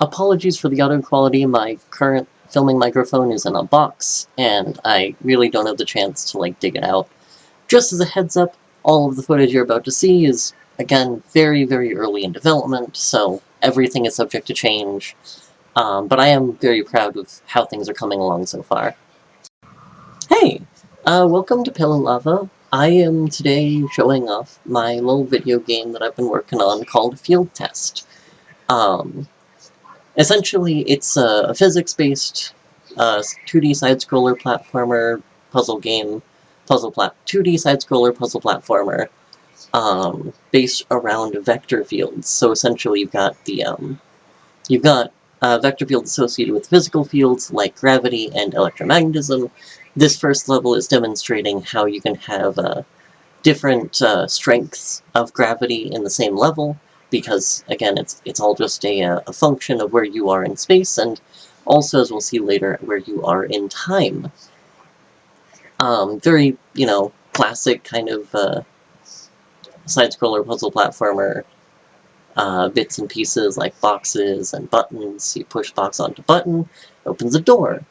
Apologies for the audio quality, my current filming microphone is in a box, and I really don't have the chance to, dig it out. Just as a heads up, all of the footage you're about to see is, again, very, very early in development, so everything is subject to change, but I am very proud of how things are coming along so far. Hey! Welcome to Pill and Lava. I am today showing off my little video game that I've been working on called Field Test. Essentially, it's a physics-based 2D side-scroller platformer puzzle game, 2D side-scroller puzzle platformer, based around vector fields. So essentially, you've got vector fields associated with physical fields like gravity and electromagnetism. This first level is demonstrating how you can have different strengths of gravity in the same level, because, again, it's all just a function of where you are in space, and also, as we'll see later, where you are in time. Very, classic kind of side-scroller puzzle platformer, bits and pieces like boxes and buttons. You push box onto button, opens a door.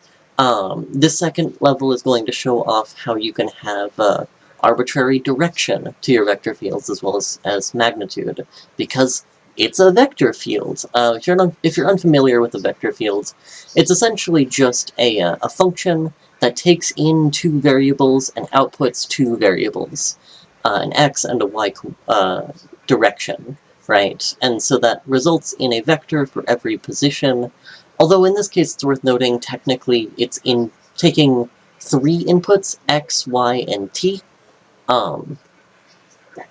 This second level is going to show off how you can have arbitrary direction to your vector fields as well as magnitude, because it's a vector field. If you're unfamiliar with the vector fields, it's essentially just a function that takes in two variables and outputs two variables, an x and a y direction, right? And so that results in a vector for every position, although in this case it's worth noting technically it's in taking three inputs, x, y, and t, and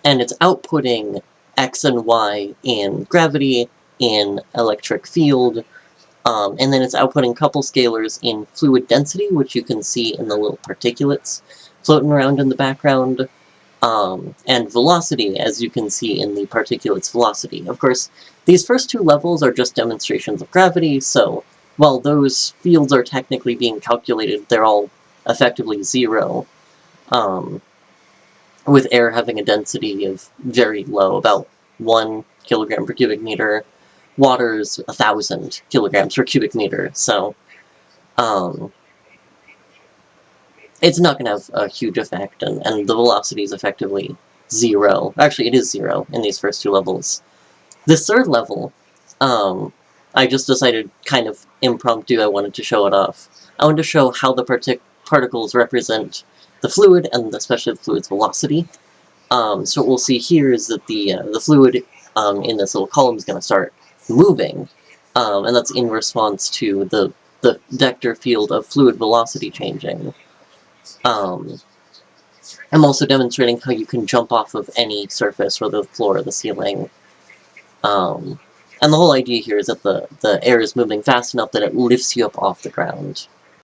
it's outputting x and y in gravity, in electric field, and then it's outputting a couple scalars in fluid density, which you can see in the little particulates floating around in the background, and velocity, as you can see in the particulates velocity. Of course, these first two levels are just demonstrations of gravity, so while those fields are technically being calculated, they're all effectively zero, with air having a density of very low, about 1 kilogram per cubic meter. Water's 1,000 kilograms per cubic meter, so it's not going to have a huge effect, and the velocity is effectively zero. Actually, it is zero in these first two levels. This third level, I just decided, kind of impromptu, I wanted to show it off. I wanted to show how the particles represent the fluid, and especially the fluid's velocity. So what we'll see here is that the fluid in this little column is going to start moving, and that's in response to the vector field of fluid velocity changing. I'm also demonstrating how you can jump off of any surface, whether the floor or the ceiling. And the whole idea here is that the air is moving fast enough that it lifts you up off the ground.